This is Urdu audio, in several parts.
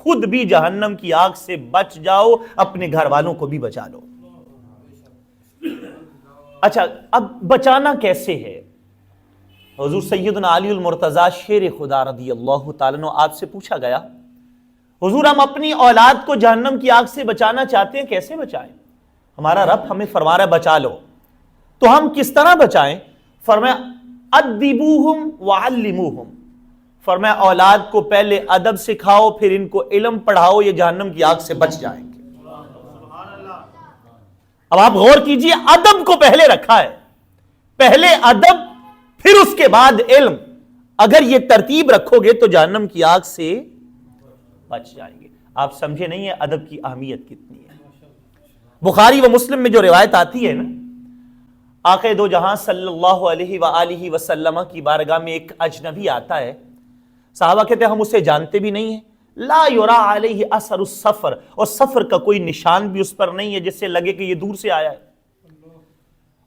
خود بھی جہنم کی آگ سے بچ جاؤ، اپنے گھر والوں کو بھی بچا لو۔ اچھا، اب بچانا کیسے ہے؟ حضور سیدنا علی المرتضیٰ شیر خدا رضی اللہ تعالیٰ عنہ آپ سے پوچھا گیا، حضور ہم اپنی اولاد کو جہنم کی آگ سے بچانا چاہتے ہیں، کیسے بچائیں؟ ہمارا رب ہمیں فرما رہا ہے بچا لو، تو ہم کس طرح بچائیں؟ فرمایا ادبوہم وعلموہم، فرمایا اولاد کو پہلے ادب سکھاؤ، پھر ان کو علم پڑھاؤ، یہ جہنم کی آگ سے بچ جائیں گے۔ اب آپ غور کیجئے، ادب کو پہلے رکھا ہے، پہلے ادب پھر اس کے بعد علم۔ اگر یہ ترتیب رکھو گے تو جہنم کی آگ سے بچ جائیں گے۔ آپ سمجھے نہیں ہے ادب کی اہمیت کتنی ہے۔ بخاری و مسلم میں جو روایت آتی ہے نا، آقا دو جہاں صلی اللہ علیہ وآلہ وسلم کی بارگاہ میں ایک اجنبی آتا ہے، صحابہ کہتے ہیں ہم اسے جانتے بھی نہیں ہیں، لا یرا علیہ اثر السفر، اور سفر کا کوئی نشان بھی اس پر نہیں ہے جس سے لگے کہ یہ دور سے آیا ہے۔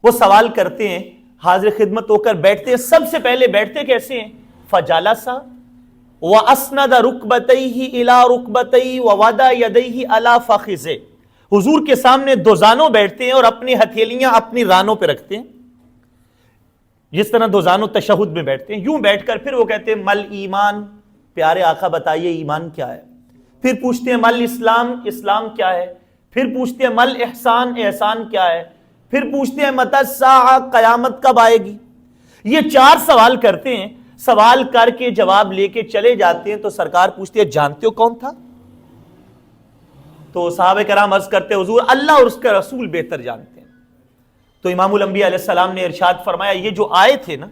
وہ سوال کرتے ہیں، حاضر خدمت ہو کر بیٹھتے ہیں، سب سے پہلے بیٹھتے کیسے ہیں؟ فجلس واسند رکبتیہ الی رکبتیہ ووضع یدیہ علی فخذہ، حضور کے سامنے دو زانوں بیٹھتے ہیں اور اپنی ہتھیلیاں اپنی رانوں پہ رکھتے ہیں، جس طرح دو زانوں تشہد میں بیٹھتے ہیں، یوں بیٹھ کر پھر وہ کہتے ہیں مل ایمان، پیارے آقا بتائیے ایمان کیا ہے؟ پھر پوچھتے ہیں مل اسلام، اسلام کیا ہے؟ پھر پوچھتے ہیں مل احسان، احسان کیا ہے؟ پھر پوچھتے ہیں متی الساعہ، قیامت کب آئے گی؟ یہ چار سوال کرتے ہیں، سوال کر کے جواب لے کے چلے جاتے ہیں تو سرکار پوچھتے ہیں جانتے ہو کون تھا؟ تو صحابہ کرام عرض کرتے ہیں حضور اللہ اور اس کا رسول بہتر جانتے ہیں۔ تو امام الانبیاء علیہ السلام نے ارشاد فرمایا یہ جو آئے تھے نا،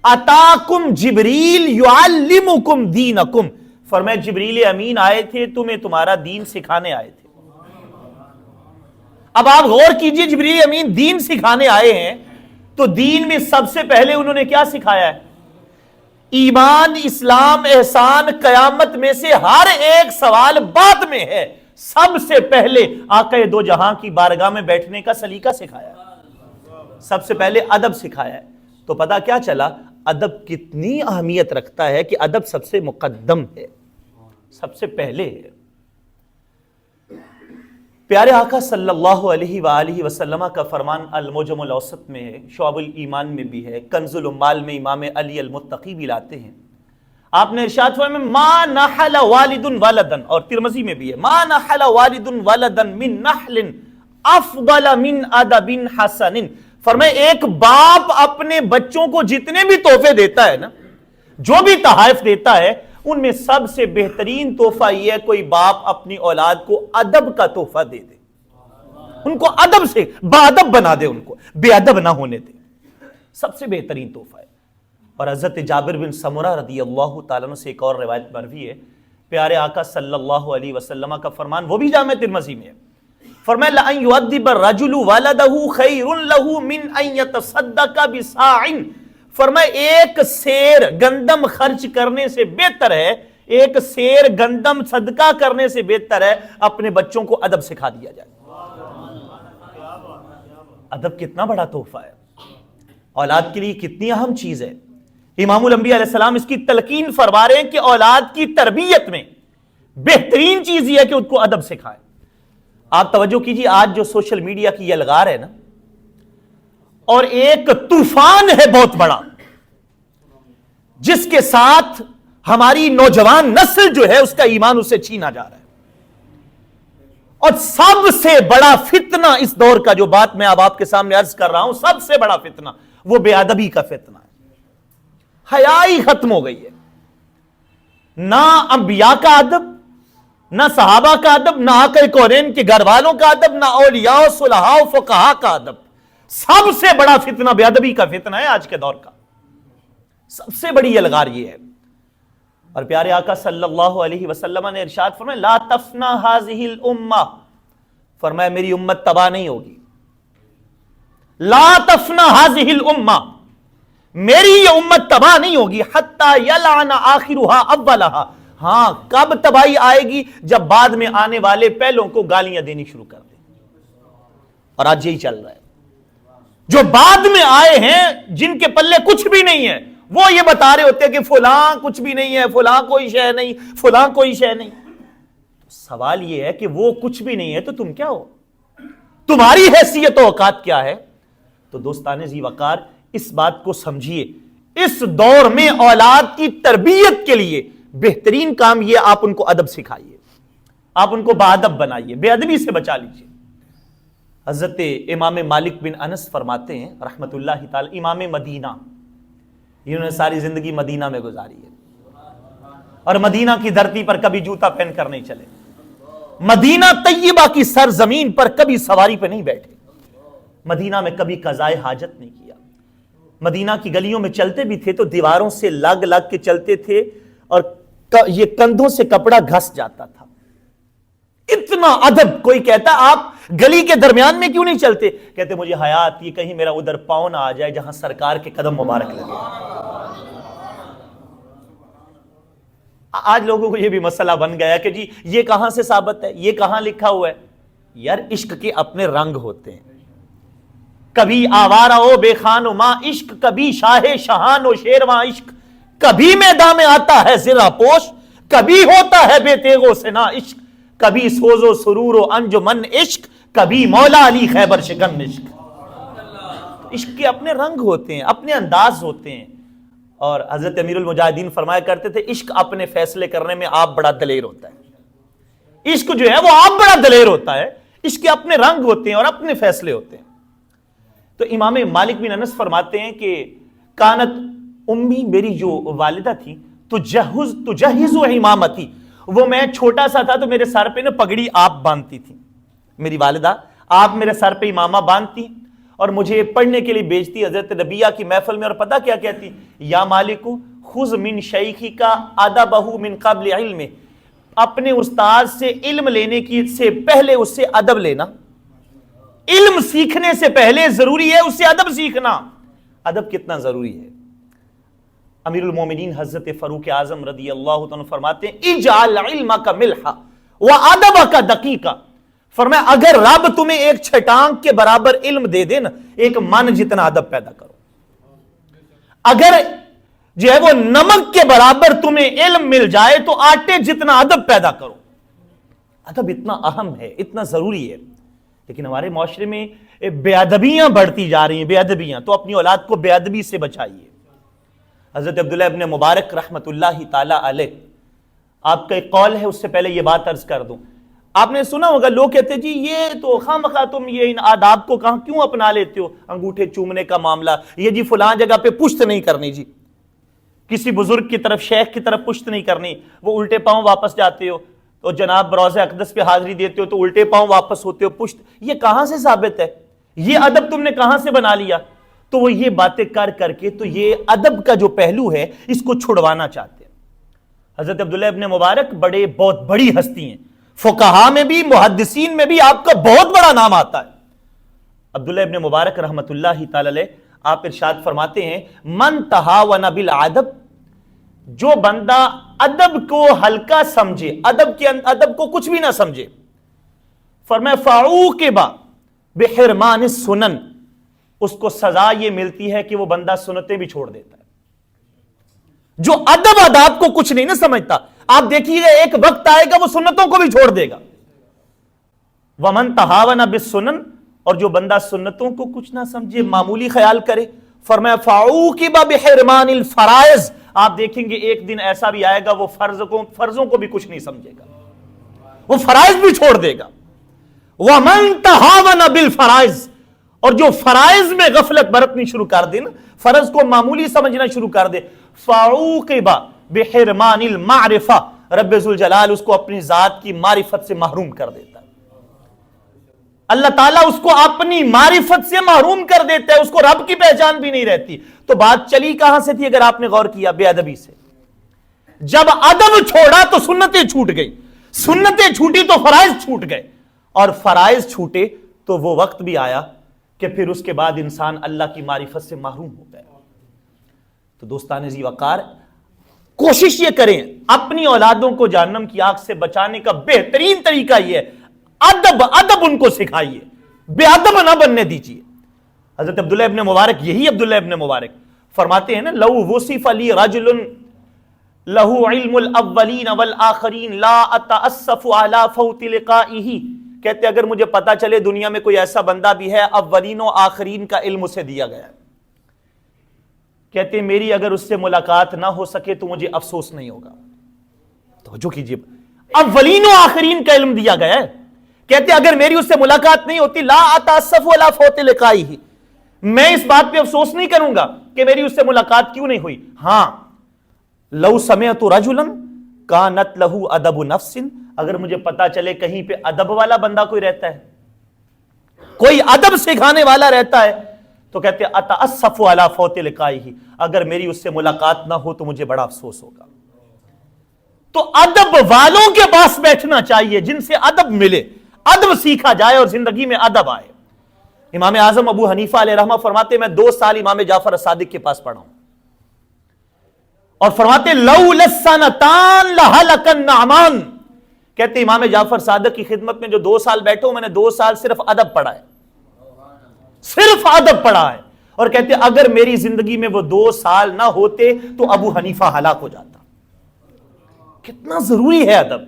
اتاکم جبریل یعلمکم دینکم، فرمایا جبریل امین آئے تھے تمہیں تمہارا دین سکھانے آئے تھے۔ اب آپ غور کیجئے، جبریل امین دین سکھانے آئے ہیں تو دین میں سب سے پہلے انہوں نے کیا سکھایا ہے؟ ایمان، اسلام، احسان، قیامت میں سے ہر ایک سوال بعد میں ہے، سب سے پہلے آقا دو جہاں کی بارگاہ میں بیٹھنے کا سلیقہ سکھایا ہے، سب سے پہلے ادب سکھایا ہے۔ تو پتہ کیا چلا ادب کتنی اہمیت رکھتا ہے کہ ادب سب سے مقدم ہے، سب سے پہلے ہے۔ پیارے آقا صلی اللہ علیہ وآلہ وسلم کا فرمان المعجم الاوسط میں ہے، شعب الایمان میں بھی ہے، کنز العمال میں امام علی المتقی بھی لاتے ہیں۔ آپ نے ارشاد فرمایا ما نحل والد ولدا، اور ترمذی میں بھی ہے ما نحل والد ولدا من نحل افضل من ادب حسن، فرمایا ایک باپ اپنے بچوں کو جتنے بھی تحفے دیتا ہے نا، جو بھی تحائف دیتا ہے، ان میں سب سے بہترین تحفہ یہ ہے کوئی باپ اپنی اولاد کو ادب کا تحفہ دے دے، ان کو ادب سے باادب بنا دے، ان کو بے ادب نہ ہونے دے، سب سے بہترین تحفہ ہے۔ اور حضرت جابر بن سمرہ رضی اللہ تعالیٰ عنہ سے ایک اور روایت مروی ہے، پیارے آقا صلی اللہ علیہ وسلم کا فرمان، وہ بھی جامع ترمذی میں ہے، فرمایا لَأَن يُؤَدِّبَ الرَّجُلُ وَلَدَهُ خَيْرٌ لَهُ مِنْ أَن يَتَصَدَّقَ بِصَاعٍ، فرمایا ایک سیر گندم خرچ کرنے سے بہتر ہے، ایک سیر گندم صدقہ کرنے سے بہتر ہے اپنے بچوں کو ادب سکھا دیا جائے۔ ادب کتنا بڑا تحفہ ہے، اولاد کے لیے کتنی اہم چیز ہے۔ امام الانبیاء علیہ السلام اس کی تلقین فرما رہے ہیں کہ اولاد کی تربیت میں بہترین چیز یہ ہے کہ ان کو ادب سکھائیں۔ آپ توجہ کیجیے، آج جو سوشل میڈیا کی یہ الغار ہے نا، اور ایک طوفان ہے بہت بڑا جس کے ساتھ ہماری نوجوان نسل جو ہے اس کا ایمان اسے چھینا جا رہا ہے، اور سب سے بڑا فتنہ اس دور کا جو بات میں اب آپ کے سامنے عرض کر رہا ہوں، سب سے بڑا فتنہ وہ بے ادبی کا فتنہ ہے۔ حیا ہی ختم ہو گئی ہے، نہ انبیاء کا ادب، نہ صحابہ کا ادب، نہ آقا کونین کے گھر والوں کا ادب، نہ اولیاء و صلحاء و فقہاء کا ادب۔ سب سے بڑا فتنہ بے ادبی کا فتنہ ہے آج کے دور کا، سب سے بڑی الغار یہ ہے۔ اور پیارے آقا صلی اللہ علیہ وسلم نے ارشاد فرمایا لا تفنا هذه الامہ، فرمایا میری امت تباہ نہیں ہوگی، لا تفنا هذه الامہ، میری یہ امت تباہ نہیں ہوگی حتی یلعن آخرها اولها، ہاں کب تباہی آئے گی؟ جب بعد میں آنے والے پہلوں کو گالیاں دینی شروع کر دیں، اور آج یہی چل رہا ہے۔ جو بعد میں آئے ہیں جن کے پلے کچھ بھی نہیں ہے، وہ یہ بتا رہے ہوتے ہیں کہ فلاں کچھ بھی نہیں ہے، فلاں کوئی شے نہیں، فلاں کوئی شے نہیں۔ سوال یہ ہے کہ وہ کچھ بھی نہیں ہے تو تم کیا ہو؟ تمہاری حیثیت و اوقات کیا ہے؟ تو دوستان ذی وقار اس بات کو سمجھیے، اس دور میں اولاد کی تربیت کے لیے بہترین کام یہ آپ ان کو ادب سکھائیے، آپ ان کو باادب بنائیے، بے ادبی سے بچا لیجیے۔ حضرت امام مالک بن انس فرماتے ہیں رحمت اللہ تعالی، امام مدینہ، انہوں نے ساری زندگی مدینہ میں گزاری ہے اور مدینہ کی دھرتی پر کبھی جوتا پہن کر نہیں چلے، مدینہ طیبہ کی سرزمین پر کبھی سواری پہ نہیں بیٹھے، مدینہ میں کبھی قضائے حاجت نہیں کیا، مدینہ کی گلیوں میں چلتے بھی تھے تو دیواروں سے لگ لگ کے چلتے تھے اور یہ کندھوں سے کپڑا گھس جاتا تھا۔ اتنا ادب۔ کوئی کہتا آپ گلی کے درمیان میں کیوں نہیں چلتے؟ کہتے مجھے حیا آتی ہے کہیں میرا ادھر پاؤں نہ آ جائے جہاں سرکار کے قدم مبارک لگے۔ آج لوگوں کو یہ بھی مسئلہ بن گیا کہ جی یہ کہاں سے ثابت ہے، یہ کہاں لکھا ہوا ہے؟ یار عشق کے اپنے رنگ ہوتے ہیں، کبھی آوارہ ہو بے خان و ماں عشق، کبھی شاہ شہان و شیرواں عشق، کبھی میدان میں آتا ہے زرہ پوش، کبھی ہوتا ہے بے تیغ و سنا عشق، کبھی سوز و سرور و انجمن عشق، کبھی مولا علی خیبر شکن عشق۔ عشق کے اپنے رنگ ہوتے ہیں، اپنے انداز ہوتے ہیں۔ اور حضرت امیر المجاہدین فرمایا کرتے تھے عشق اپنے فیصلے کرنے میں آپ بڑا دلیر ہوتا ہے، عشق جو ہے وہ آپ بڑا دلیر ہوتا ہے، عشق کے اپنے رنگ ہوتے ہیں اور اپنے فیصلے ہوتے ہیں۔ تو امام مالک بن انس فرماتے ہیں کہ کانت امی، میری جو والدہ تھی، تجہز امامتی، وہ میں چھوٹا سا تھا تو میرے سر پہ نا پگڑی آپ باندھتی تھی، میری والدہ آپ میرے سر پہ امامہ باندھتی اور مجھے پڑھنے کے لیے بھیجتی حضرت ربیہ کی محفل میں، اور پتہ کیا کہتی؟ یا مالک خذ من شیخک ادبہ من قبل علم، اپنے استاد سے علم لینے کی سے پہلے اس سے ادب لینا، علم سیکھنے سے پہلے ضروری ہے اس سے ادب سیکھنا۔ ادب کتنا ضروری ہے؟ امیر المومنین حضرت فاروق اعظم رضی اللہ عنہ فرماتے ہیں اجعل علمک ملحا وادبک دقیقا، فرمایا اگر رب تمہیں ایک چھٹانک کے برابر علم دے دے نا، ایک من جتنا ادب پیدا کرو۔ اگر جو ہے وہ نمک کے برابر تمہیں علم مل جائے تو آٹے جتنا ادب پیدا کرو۔ ادب اتنا اہم ہے، اتنا ضروری ہے، لیکن ہمارے معاشرے میں بے ادبیاں بڑھتی جا رہی ہیں، بے ادبیاں۔ تو اپنی اولاد کو بے ادبی سے بچائیے۔ حضرت عبداللہ ابن مبارک رحمت اللہ تعالی علیہ، آپ کا ایک قول ہے، اس سے پہلے یہ بات عرض کر دوں، آپ نے سنا ہوگا لوگ کہتے جی یہ تو خواہ مخواہ تم یہ ان آداب کو کہاں کیوں اپنا لیتے ہو، انگوٹھے چومنے کا معاملہ، یہ جی فلاں جگہ پہ پشت نہیں کرنی، جی کسی بزرگ کی طرف شیخ کی طرف پشت نہیں کرنی، وہ الٹے پاؤں واپس جاتے ہو، تو جناب روضہ اقدس پہ حاضری دیتے ہو تو الٹے پاؤں واپس ہوتے ہو، پشت، یہ کہاں سے ثابت ہے؟ یہ ادب تم نے کہاں سے بنا لیا؟ تو وہ یہ باتیں کر کر کے تو یہ ادب کا جو پہلو ہے اس کو چھڑوانا چاہتے ہیں۔ حضرت عبداللہ ابن مبارک بہت بڑی ہستی ہیں، فقہاء میں بھی محدثین میں بھی آپ کا بہت بڑا نام آتا ہے۔ عبداللہ ابن مبارک رحمت اللہ تعالی علیہ آپ ارشاد فرماتے ہیں من تہاون بالادب، جو بندہ ادب کو ہلکا سمجھے، ادب کو کچھ بھی نہ سمجھے، فرمایا فعوقب بحرمان السنن، اس کو سزا یہ ملتی ہے کہ وہ بندہ سنتیں بھی چھوڑ دیتا ہے۔ جو ادب آداب کو کچھ نہیں نہ سمجھتا، آپ دیکھیے گا ایک وقت آئے گا وہ سنتوں کو بھی چھوڑ دے گا۔ ومن تہاون بالسنن، اور جو بندہ سنتوں کو کچھ نہ سمجھے، معمولی خیال کرے، فرمایا فعوقب بحرمان الفرائض، آپ دیکھیں گے ایک دن ایسا بھی آئے گا وہ فرضوں کو بھی کچھ نہیں سمجھے گا، وہ فرائض بھی چھوڑ دے گا۔ ومن تہاون بالفرائض، اور جو فرائض میں غفلت برتنی شروع کر دے نا، فرض کو معمولی سمجھنا شروع کر دے، فعوقب بحرمان المعرفہ، رب ذوالجلال اس کو اپنی ذات کی معرفت سے محروم کر دیتا ہے۔ اللہ تعالیٰ اس کو اپنی معرفت سے محروم کر دیتا ہے، اس کو رب کی پہچان بھی نہیں رہتی۔ تو بات چلی کہاں سے تھی اگر آپ نے غور کیا؟ بے ادبی سے۔ جب ادب چھوڑا تو سنتیں چھوٹ گئی، سنتیں چھوٹی تو فرائض چھوٹ گئے، اور فرائض چھوٹے تو وہ وقت بھی آیا کہ پھر اس کے بعد انسان اللہ کی معرفت سے محروم ہو گیا۔ تو دوستان ذی وقار، کوشش یہ کریں اپنی اولادوں کو جہنم کی آگ سے بچانے کا بہترین طریقہ یہ ہے ادب ان کو سکھائیے، بے ادب نہ بننے دیجیے۔ حضرت عبداللہ ابن مبارک، یہی عبداللہ ابن مبارک فرماتے ہیں نا، لو وصف لی رجل لہو علم الاولین والآخرین لا اتاسف علی فوت لقائہ، کہتے اگر مجھے پتا چلے دنیا میں کوئی ایسا بندہ بھی ہے اولین و آخرین کا علم اسے دیا گیا ہے، کہتے میری اگر اس سے ملاقات نہ ہو سکے تو مجھے افسوس نہیں ہوگا. توجہ کیجیے، اولین و آخرین کا علم دیا گیا ہے، کہتے اگر میری اس سے ملاقات نہیں ہوتی لا اتاسف علی فوت لقائہ، میں اس بات پہ افسوس نہیں کروں گا کہ میری اس سے ملاقات کیوں نہیں ہوئی. ہاں لو سمعت رجلا کانت لہ ادب نفس، اگر مجھے پتا چلے کہیں پہ ادب والا بندہ کوئی رہتا ہے، کوئی ادب سکھانے والا رہتا ہے، تو کہتے اتاسف علی فوت لقائہ، اگر میری اس سے ملاقات نہ ہو تو مجھے بڑا افسوس ہوگا. تو ادب والوں کے پاس بیٹھنا چاہیے جن سے ادب ملے، ادب سیکھا جائے اور زندگی میں ادب آئے. امام اعظم ابو حنیفہ علیہ رحمہ فرماتے میں 2 سال امام جعفر صادق کے پاس پڑھا ہوں، اور فرماتے لولا السنتان لہلک النعمان، کہتے امام جعفر صادق کی خدمت میں جو 2 سال بیٹھے ہوں میں نے 2 سال صرف ادب پڑھا ہے، صرف ادب پڑھا ہے. اور کہتے اگر میری زندگی میں وہ 2 سال نہ ہوتے تو ابو حنیفہ ہلاک ہو جاتا. کتنا ضروری ہے ادب.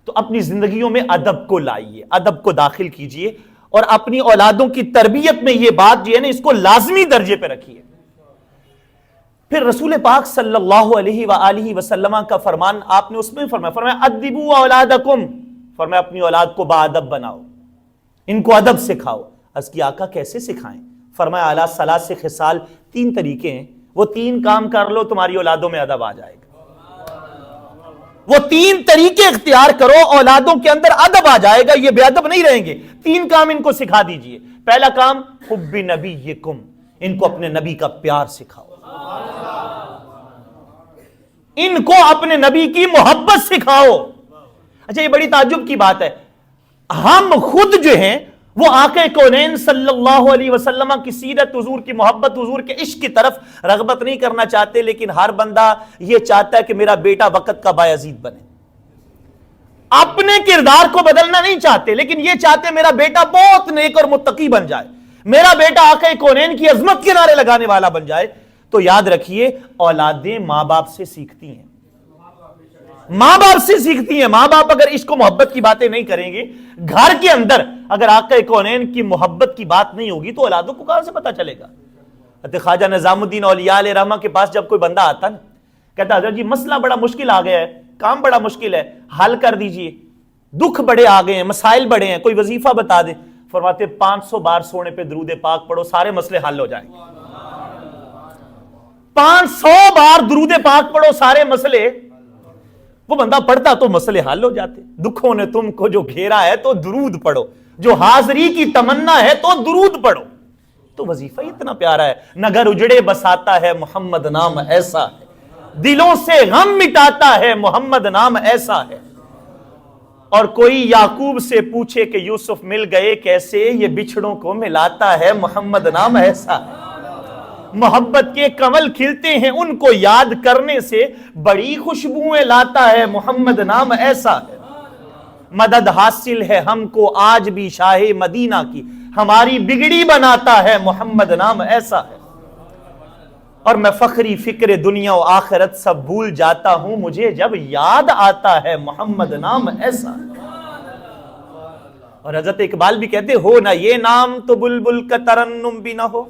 تو اپنی زندگیوں میں ادب کو لائیے، ادب کو داخل کیجئے، اور اپنی اولادوں کی تربیت میں یہ بات جو ہے نا اس کو لازمی درجے پہ رکھیے. پھر رسول پاک صلی اللہ علیہ وآلہ وسلم کا فرمان آپ نے اس میں فرمایا ادبوا اولادکم، فرمایا اپنی اولاد کو باادب بناؤ، ان کو ادب سکھاؤ. عرض کی آقا کیسے سکھائیں؟ فرمایا اعلیٰ ثلاث خصال، 3 طریقے ہیں، وہ 3 کام کر لو تمہاری اولادوں میں ادب آ جائے گا. وہ 3 طریقے اختیار کرو اولادوں کے اندر ادب آ جائے گا، یہ بے ادب نہیں رہیں گے. 3 کام ان کو سکھا دیجئے. پہلا کام حب نبیکم، ان کو اپنے نبی کا پیار سکھاؤ، ان کو اپنے نبی کی محبت سکھاؤ. اچھا یہ بڑی تعجب کی بات ہے، ہم خود جو ہیں وہ آقا کونین صلی اللہ علیہ وسلم کی سیرت، حضور کی محبت، حضور کے عشق کی طرف رغبت نہیں کرنا چاہتے، لیکن ہر بندہ یہ چاہتا ہے کہ میرا بیٹا وقت کا بایزید بنے. اپنے کردار کو بدلنا نہیں چاہتے، لیکن یہ چاہتے میرا بیٹا بہت نیک اور متقی بن جائے، میرا بیٹا آقا کونین کی عظمت کے نعرے لگانے والا بن جائے. تو یاد رکھیے اولادیں ماں باپ سے سیکھتی ہیں، ماں باپ سے سیکھتی ہیں. ماں باپ اگر عشق و محبت کی باتیں نہیں کریں گے گھر کے اندر، اگر آقا کونین کی محبت کی بات نہیں ہوگی تو اولادوں کو کہاں سے پتا چلے گا. خواجہ نظام الدین اولیاء علیہ رحمہ کے پاس جب کوئی بندہ آتا نا، کہتا حضرت جی مسئلہ بڑا مشکل آ گیا ہے، کام بڑا مشکل ہے، حل کر دیجئے، دکھ بڑے آ گئے ہیں، مسائل بڑے ہیں، کوئی وظیفہ بتا دے. فرماتے 500 بار سونے پہ درود پاک پڑھو، سارے مسئلے حل ہو جائیں گے. 500 بار درود پاک پڑھو، سارے مسئلے. وہ بندہ پڑھتا تو مسئلے حل ہو جاتے. دکھوں نے تم کو جو گھیرا ہے تو درود پڑھو، جو حاضری کی تمنا ہے تو درود پڑھو. تو وظیفہ اتنا پیارا ہے. نگر اجڑے بساتا ہے محمد نام ایسا ہے، دلوں سے غم مٹاتا ہے محمد نام ایسا ہے. اور کوئی یعقوب سے پوچھے کہ یوسف مل گئے کیسے، یہ بچھڑوں کو ملاتا ہے محمد نام ایسا ہے. محبت کے کمل کھلتے ہیں ان کو یاد کرنے سے، بڑی خوشبوئیں لاتا ہے محمد نام ایسا ہے. مدد حاصل ہے ہم کو آج بھی شاہ مدینہ کی، ہماری بگڑی بناتا ہے محمد نام ایسا ہے. اور میں فخری فکر دنیا و آخرت سب بھول جاتا ہوں، مجھے جب یاد آتا ہے محمد نام ایسا ہے. اور حضرت اقبال بھی کہتے ہو نہ یہ نام تو بلبل کا ترنم بھی نہ ہو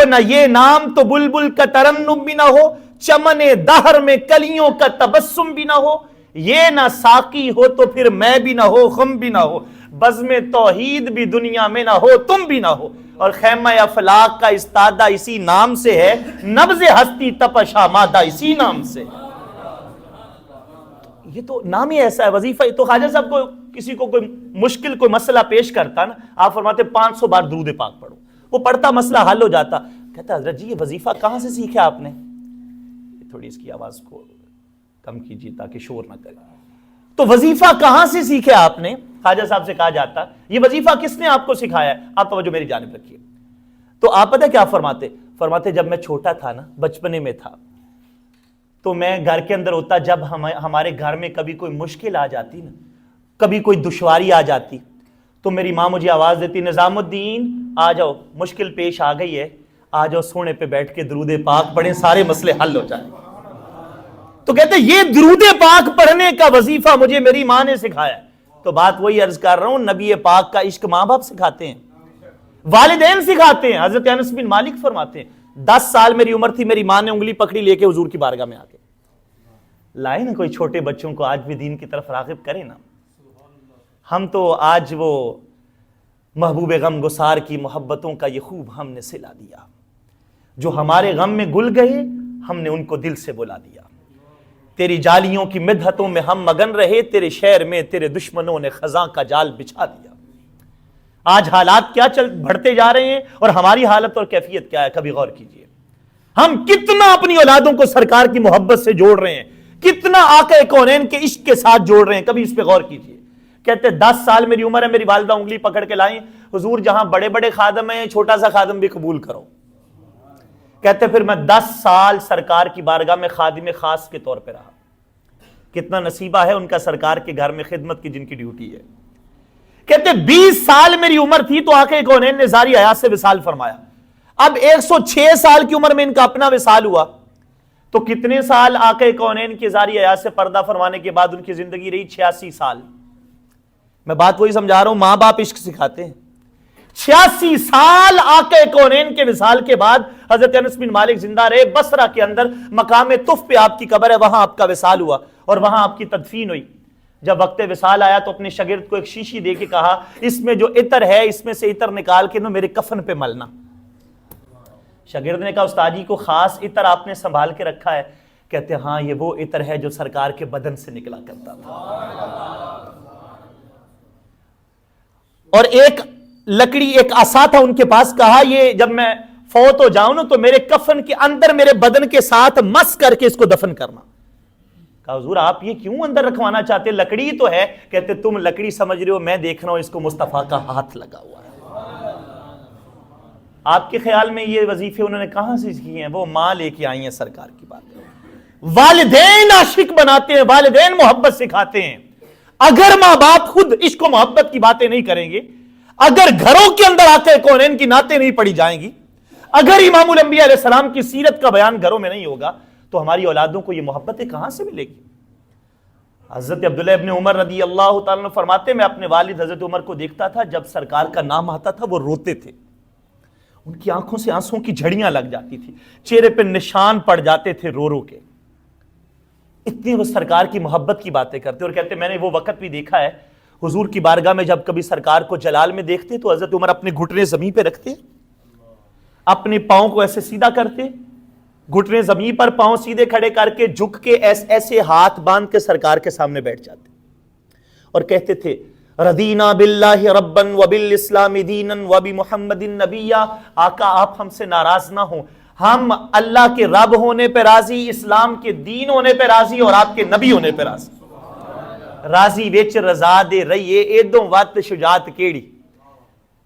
نہ یہ نام تو بلبل کا ترنم بھی نہ ہو، چمن دہر میں کلیوں کا تبسم بھی نہ ہو. یہ نہ ساقی ہو تو پھر میں بھی نہ ہو، خم بھی نہ ہو، بزم توحید بھی دنیا میں نہ ہو، تم بھی نہ ہو. اور خیمہ افلاق کا استادہ اسی نام سے ہے، نبض ہستی تپشا مادہ اسی نام سے. یہ تو نام ہی ایسا ہے. وظیفہ تو خواجہ صاحب کو کسی کو کوئی مشکل کوئی مسئلہ پیش کرتا نا، آپ فرماتے 500 بار درود پاک پڑھو، وہ پڑھتا مسئلہ حل ہو جاتا. کہتا حضرت جی یہ وظیفہ کہاں سے سیکھا آپ نے؟ تھوڑی اس کی آواز کو کم کیجیے تاکہ شور نہ کرے. تو وظیفہ کہاں سے سیکھے آپ نے؟ خواجہ صاحب سے کہا جاتا یہ وظیفہ کس نے آپ کو سکھایا ہے؟ آپ توجہ میری جانب رکھیے. تو آپ پتہ کیا فرماتے جب میں چھوٹا تھا نا، بچپنے میں تھا، تو میں گھر کے اندر ہوتا، جب ہمارے گھر میں کبھی کوئی مشکل آ جاتی نا، کبھی کوئی دشواری آ جاتی، تو میری ماں مجھے آواز دیتی نظام الدین آ جاؤ، مشکل پیش آ گئی ہے، آ جاؤ سونے پہ بیٹھ کے درود پاک پڑھیں، سارے مسئلے حل ہو جائیں۔ تو کہتے ہیں یہ درود پاک پڑھنے کا وظیفہ مجھے میری ماں نے سکھایا۔ تو بات وہی عرض کر رہا ہوں، نبی پاک کا عشق ماں باپ سکھاتے ہیں، والدین سکھاتے ہیں۔ حضرت انس بن مالک فرماتے ہیں 10 سال میری عمر تھی، میری ماں نے انگلی پکڑی لے کے حضور کی بارگاہ میں آ کے لائے نا، کوئی چھوٹے بچوں کو آج بھی دین کی طرف راغب کرے نا۔ ہم تو آج وہ محبوب غم گسار کی محبتوں کا یہ خوب ہم نے سلا دیا، جو ہمارے غم میں گل گئے ہم نے ان کو دل سے بلا دیا۔ تیری جالیوں کی مدحتوں میں ہم مگن رہے، تیرے شہر میں تیرے دشمنوں نے خزاں کا جال بچھا دیا۔ آج حالات کیا بڑھتے جا رہے ہیں اور ہماری حالت اور کیفیت کیا ہے، کبھی غور کیجئے۔ ہم کتنا اپنی اولادوں کو سرکار کی محبت سے جوڑ رہے ہیں، کتنا آقا کونین کے عشق کے ساتھ جوڑ رہے ہیں، کبھی اس پہ غور کیجئے۔ کہتے 10 سال میری عمر ہے، میری والدہ انگلی پکڑ کے لائیں، حضور جہاں بڑے بڑے خادم ہیں چھوٹا سا خادم بھی قبول کرو۔ کہتے پھر میں 10 سال سرکار کی بارگاہ میں خادم خاص کے طور پہ رہا۔ کتنا نصیبہ ہے ان کا سرکار کے گھر میں خدمت کی جن کی ڈیوٹی ہے۔ کہتے 20 سال میری عمر تھی تو آقا کونین نے زاری حیات سے وصال فرمایا۔ اب 106 سال کی عمر میں ان کا اپنا وصال ہوا، تو کتنے سال آقا کونین کی زاری حیات سے پردہ فرمانے کے بعد ان کی زندگی رہی؟ 86 سال۔ میں بات وہی سمجھا رہا ہوں، ماں باپ عشق سکھاتے ہیں۔ 86 سال آقا کونین کے وصال کے بعد حضرت انس بن مالک زندہ رہے، بصرہ کے اندر مقام طف پہ آپ کی قبر ہے، وہاں آپ کا وصال ہوا اور وہاں آپ کی تدفین ہوئی۔ جب وقت وصال آیا تو اپنے شاگرد کو ایک شیشی دے کے کہا اس میں جو عطر ہے اس میں سے عطر نکال کے میرے کفن پہ ملنا۔ شاگرد نے کہا استاد جی کو خاص عطر آپ نے سنبھال کے رکھا ہے؟ کہتے ہاں یہ وہ عطر ہے جو سرکار کے بدن سے نکلا کرتا تھا۔ اور ایک لکڑی ایک عصا تھا ان کے پاس، کہا یہ جب میں فوت ہو جاؤں نا تو میرے کفن کے اندر میرے بدن کے ساتھ مس کر کے اس کو دفن کرنا۔ کہا حضور آپ یہ کیوں اندر رکھوانا چاہتے؟ لکڑی تو ہے۔ کہتے تم لکڑی سمجھ رہے ہو، میں دیکھ رہا ہوں اس کو مصطفیٰ کا ہاتھ لگا ہوا ہے۔ آپ کے خیال میں یہ وظیفے انہوں نے کہاں سے کیے ہیں؟ وہ ماں لے کے آئی ہیں سرکار کی بات۔ والدین عاشق بناتے ہیں، والدین محبت سکھاتے ہیں۔ اگر ماں باپ خود عشق و محبت کی باتیں نہیں کریں گے، اگر گھروں کے اندر آقا کونین کی نعتیں نہیں پڑھی جائیں گی، اگر امام الانبیاء علیہ السلام کی سیرت کا بیان گھروں میں نہیں ہوگا تو ہماری اولادوں کو یہ محبتیں کہاں سے ملے گی؟ حضرت عبداللہ ابن عمر رضی اللہ تعالیٰ عنہ فرماتے میں اپنے والد حضرت عمر کو دیکھتا تھا، جب سرکار کا نام آتا تھا وہ روتے تھے، ان کی آنکھوں سے آنسوں کی جھڑیاں لگ جاتی تھی، چہرے پہ نشان پڑ جاتے تھے رو رو کے، اتنی وہ سرکار کی محبت کی باتیں کرتے۔ اور کہتے میں نے وہ وقت بھی دیکھا ہے حضور کی بارگاہ میں جب کبھی سرکار کو جلال میں دیکھتے تو حضرت عمر اپنے گھٹنے زمین پہ رکھتے، اپنے پاؤں کو ایسے سیدھا کرتے، گھٹنے زمین پر پاؤں سیدھے کھڑے کر کے جھک کے ایسے ہاتھ باندھ کے سرکار کے سامنے بیٹھ جاتے اور کہتے تھے رضینا باللہ ربا وبالاسلام دینا وبمحمد نبیا۔ آقا آپ ہم سے ناراض نہ ہوں، ہم اللہ کے رب ہونے پہ راضی، اسلام کے دین ہونے پہ راضی اور آپ کے نبی ہونے پہ راضی۔ راضی وچ رضا دے رہیے ایدوں ود شجاعت کیڑی،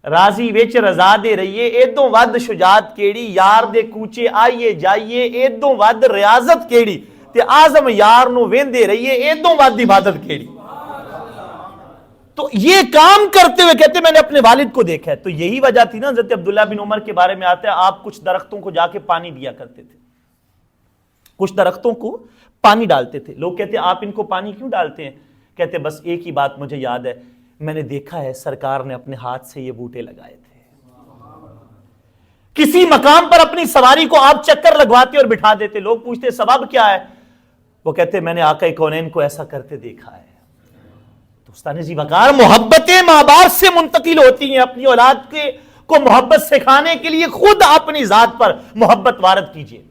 راضی وچ رضا دے رہیے ایدوں ود شجاعت کیڑی، یار دے کوچے آئیے جائیے ایدوں ود ریاضت کیڑی، تے آزم یار نو ویندے رہیے ایدوں ود عبادت کیڑی۔ تو یہ کام کرتے ہوئے کہتے میں نے اپنے والد کو دیکھا ہے۔ تو یہی وجہ تھی نا، حضرت عبداللہ بن عمر کے بارے میں آتا ہے آپ کچھ درختوں کو جا کے پانی دیا کرتے تھے، کچھ درختوں کو پانی ڈالتے تھے۔ لوگ کہتے آپ ان کو پانی کیوں ڈالتے ہیں؟ کہتے بس ایک ہی بات مجھے یاد ہے، میں نے دیکھا ہے سرکار نے اپنے ہاتھ سے یہ بوٹے لگائے تھے۔ کسی مقام پر اپنی سواری کو آپ چکر لگواتے اور بٹھا دیتے، لوگ پوچھتے سبب کیا ہے؟ وہ کہتے میں نے آقا کونین کو ایسا کرتے دیکھا ہے۔ دوستان ذی وقار، محبتیں ماں باپ سے منتقل ہوتی ہیں۔ اپنی اولاد کو محبت سکھانے کے لیے خود اپنی ذات پر محبت وارد کیجیے۔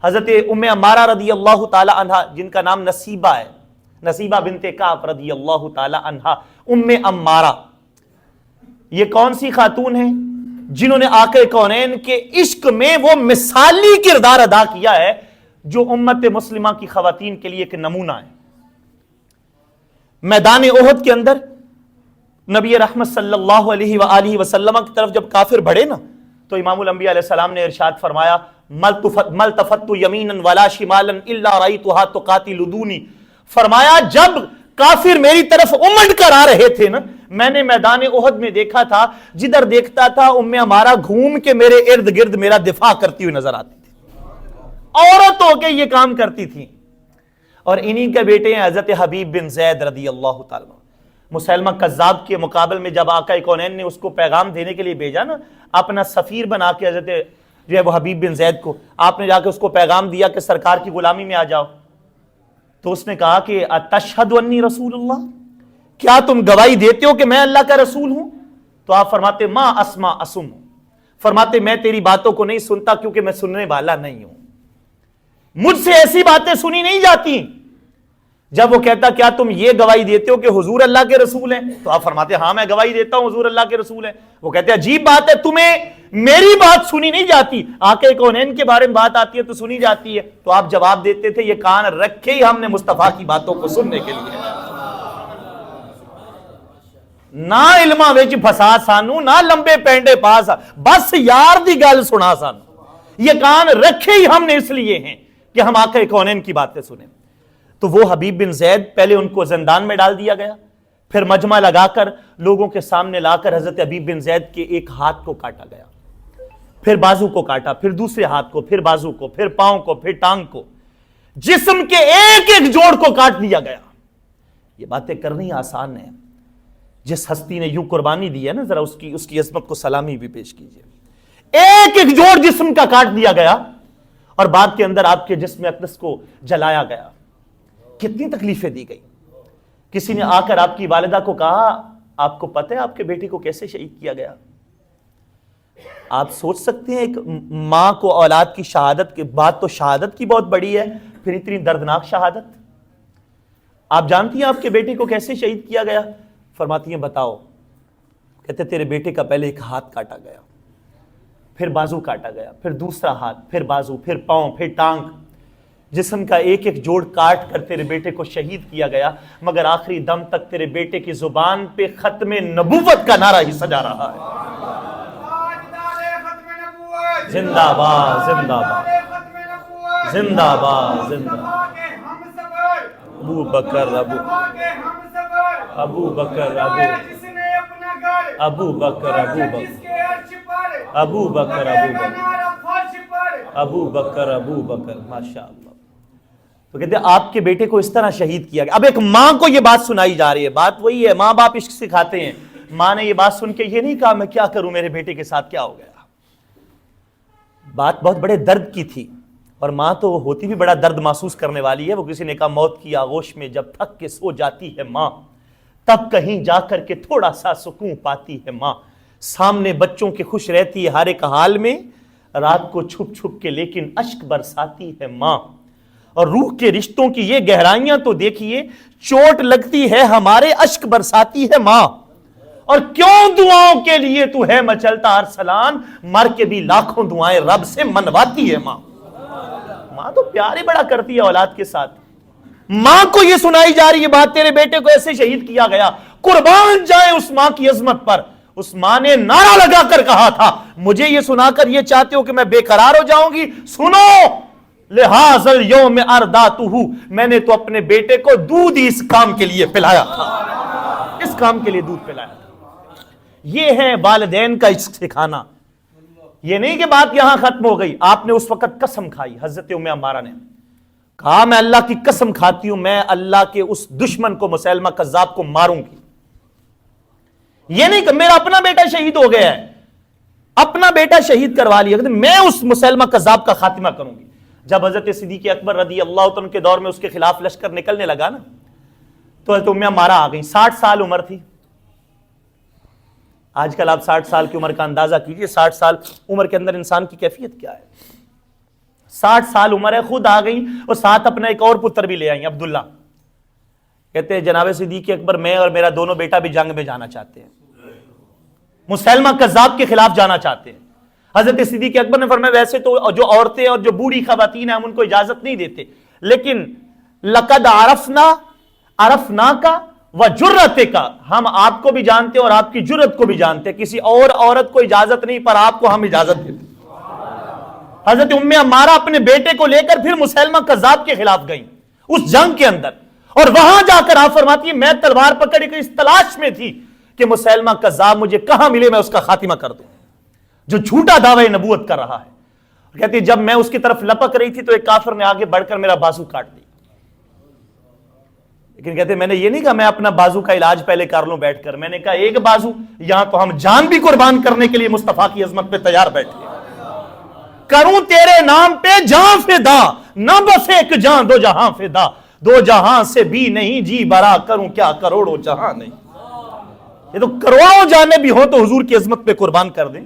حضرت ام عمارہ رضی اللہ تعالی عنہا، جن کا نام نصیبہ ہے، نصیبہ بنت کعب رضی اللہ تعالی عنہا، ام عمارہ، یہ کون سی خاتون ہیں جنہوں نے آقا کونین کے عشق میں وہ مثالی کردار ادا کیا ہے جو امت مسلمہ کی خواتین کے لیے ایک نمونہ ہے۔ میدان احد کے اندر نبی رحمت صلی اللہ علیہ وآلہ وسلم کی طرف جب کافر بڑھے نا تو امام الانبیاء علیہ السلام نے ارشاد فرمایا ملتفت یمینا ولا شمالا الا رأیتها تقاتل دونی، فرمایا جب کافر میری طرف امڑ کر آ رہے تھے نا میں نے میدان احد میں دیکھا تھا، جدھر دیکھتا تھا ام عمارہ گھوم کے میرے ارد گرد میرا دفاع کرتی ہوئی نظر آتی تھی، عورت ہو کے یہ کام کرتی تھی۔ اور انہی کے بیٹے ہیں حضرت حبیب بن زید رضی اللہ تعالیٰ عنہ۔ مسیلمہ کذاب کے مقابل میں جب آقا کونین نے اس کو پیغام دینے کے لیے بھیجا نا، اپنا سفیر بنا کے حضرت جو ہے وہ حبیب بن زید کو، آپ نے جا کے اس کو پیغام دیا کہ سرکار کی غلامی میں آ جاؤ، تو اس نے کہا کہ اتشہد انی رسول اللہ، کیا تم گواہی دیتے ہو کہ میں اللہ کا رسول ہوں؟ تو آپ فرماتے ما اسمع اسم، فرماتے میں تیری باتوں کو نہیں سنتا کیونکہ میں سننے والا نہیں ہوں، مجھ سے ایسی باتیں سنی نہیں جاتی۔ جب وہ کہتا کیا تم یہ گواہی دیتے ہو کہ حضور اللہ کے رسول ہیں؟ تو آپ فرماتے ہاں میں گواہی دیتا ہوں حضور اللہ کے رسول ہیں۔ وہ کہتے ہیں عجیب بات ہے، تمہیں میری بات سنی نہیں جاتی، آقا کونین کے بارے میں بات آتی ہے تو سنی جاتی ہے۔ تو آپ جواب دیتے تھے یہ کان رکھے ہی ہم نے مصطفیٰ کی باتوں کو سننے کے لیے، نہ علماں وچ پھسا سانو، نہ لمبے پینڈے پاس، بس یار دی گل سنا سانو، یہ کان رکھے ہی ہم نے اس لیے ہیں کہ ہم آقا کونین کی باتیں سنیں۔ تو وہ حبیب بن زید پہلے ان کو زندان میں ڈال دیا گیا، پھر مجمع لگا کر لوگوں کے سامنے لا کر حضرت حبیب بن زید کے ایک ہاتھ کو کاٹا گیا، پھر بازو کو کاٹا، پھر دوسرے ہاتھ کو، پھر بازو کو، پھر پاؤں کو، پھر ٹانگ کو، جسم کے ایک ایک جوڑ کو کاٹ دیا گیا۔ یہ باتیں کرنی آسان ہے، جس ہستی نے یوں قربانی دی ہے نا، ذرا اس کی عظمت کو سلامی بھی پیش کیجئے۔ ایک ایک جوڑ جسم کا کاٹ دیا گیا اور بعد کے اندر آپ کے جسم اقدس کو جلایا گیا۔ کتنی تکلیفیں دی گئی۔ کسی نے آ کر آپ کی والدہ کو کہا آپ کو پتہ ہے آپ کے بیٹے کو کیسے شہید کیا گیا؟ آپ سوچ سکتے ہیں ایک ماں کو اولاد کی شہادت کے بعد، تو شہادت کی بہت بڑی ہے، پھر اتنی دردناک شہادت۔ آپ جانتی ہیں آپ کے بیٹے کو کیسے شہید کیا گیا؟ فرماتی ہیں بتاؤ۔ کہتے تیرے بیٹے کا پہلے ایک ہاتھ کاٹا گیا، پھر بازو کاٹا گیا، پھر دوسرا ہاتھ، پھر بازو، پھر پاؤں، پھر ٹانگ، جسم کا ایک ایک جوڑ کاٹ کر تیرے بیٹے کو شہید کیا گیا، مگر آخری دم تک تیرے بیٹے کی زبان پہ ختم نبوت کا نعرہ ہی سجا رہا ہے۔ زندہ باد، زندہ باد، زندہ باد، زندہ باد۔ ابو بکر ابو بکر ابو بکر ابو بکر ابو بکر ابو بکر ابو بکر، ماشاء اللہ۔ تو کہتے ہیں آپ کے بیٹے کو اس طرح شہید کیا گیا۔ اب ایک ماں کو یہ بات سنائی جا رہی ہے، بات وہی ہے، ماں باپ عشق سکھاتے ہیں۔ ماں نے یہ بات سن کے یہ نہیں کہا میں کیا کروں، میرے بیٹے کے ساتھ کیا ہو گیا۔ بات بہت بڑے درد کی تھی، اور ماں تو ہوتی بھی بڑا درد محسوس کرنے والی ہے۔ وہ کسی نے کہا موت کی آغوش میں جب تھک کے سو جاتی ہے ماں، تب کہیں جا کر کے تھوڑا سا سکون پاتی ہے ماں، سامنے بچوں کے خوش رہتی ہے ہر ایک حال میں، رات کو چھپ چھپ کے لیکن اشک برساتی ہے ماں۔ اور روح کے رشتوں کی یہ گہرائیاں تو دیکھیے، چوٹ لگتی ہے ہمارے اشک برساتی ہے ماں، اور کیوں دعاؤں کے لیے تو ہے مچلتا ارسلان، مر کے بھی لاکھوں دعائیں رب سے منواتی ہے ماں۔ ماں تو پیار ہی بڑا کرتی ہے اولاد کے ساتھ۔ ماں کو یہ سنائی جا رہی ہے بات تیرے بیٹے کو ایسے شہید کیا گیا، قربان جائیں اس ماں کی عظمت پر۔ اس ماں نے نعرہ لگا کر کہا تھا مجھے یہ سنا کر یہ چاہتے ہو کہ میں بے قرار ہو جاؤں گی؟ سنو، لہٰذا اليوم ارداتہ، میں نے تو اپنے بیٹے کو دودھ ہی اس کام کے لیے پلایا تھا، اس کام کے لیے دودھ پلایا تھا۔ یہ ہے والدین کا عشق سکھانا۔ یہ نہیں کہ بات یہاں ختم ہو گئی، آپ نے اس وقت قسم کھائی، حضرت ام عمارہ نے کہا میں اللہ کی قسم کھاتی ہوں میں اللہ کے اس دشمن کو مسیلمہ کذاب کو ماروں گی۔ یہ نہیں کہ میرا اپنا بیٹا شہید ہو گیا ہے، اپنا بیٹا شہید کروا لیا، میں اس مسیلمہ کذاب کا خاتمہ کروں گی۔ جب حضرت صدیق اکبر رضی اللہ عنہ کے دور میں اس کے خلاف لشکر نکلنے لگا نا، تو حضرت ام عمارہ آ گئی، 60 سال عمر تھی۔ آج کل آپ 60 سال کی عمر کا اندازہ کیجئے، 60 سال عمر کے اندر انسان کی کیفیت کیا ہے۔ 60 سال عمر ہے، خود آ گئی اور ساتھ اپنا ایک اور پتر بھی لے آئی عبداللہ۔ کہتے ہیں جناب صدیق اکبر میں اور میرا دونوں بیٹا بھی جنگ میں جانا چاہتے ہیں، مسیلمہ کذاب کے خلاف جانا چاہتے ہیں۔ حضرت صدیق اکبر نے فرمایا ویسے تو جو عورتیں اور جو بوڑھی خواتین ہیں ہم ان کو اجازت نہیں دیتے، لیکن لقد عرفنا کا وجرت کا، ہم آپ کو بھی جانتے اور آپ کی جرت کو بھی جانتے، کسی اور عورت کو اجازت نہیں پر آپ کو ہم اجازت دیتے۔ حضرت ام عمارہ اپنے بیٹے کو لے کر پھر مسیلمہ کذاب کے خلاف گئیں اس جنگ کے اندر، اور وہاں جا کر آپ فرماتی ہیں میں تلوار پکڑ کے اس تلاش میں تھی کہ مسیلمہ کذاب مجھے کہاں ملے میں اس کا خاتمہ کر دوں، جو جھوٹا دعوی نبوت کر رہا ہے۔ کہتی جب میں اس کی طرف لپک رہی تھی تو ایک کافر نے آگے بڑھ کر میرا بازو کاٹ دیا، لیکن کہتے میں نے یہ نہیں کہا میں اپنا بازو کا علاج پہلے کر لوں بیٹھ کر، میں نے کہا ایک بازو، یہاں تو ہم جان بھی قربان کرنے کے لیے مصطفیٰ کی عظمت پہ تیار بیٹھے، کروں تیرے نام پہ جان فدا، نہ بس ایک جان دو جہاں فدا، دو جہاں سے بھی نہیں جی برا، کروں کیا کروڑوں جہاں نہیں، یہ تو کروڑوں جانے بھی ہو تو حضور کی عظمت پہ قربان کر دیں۔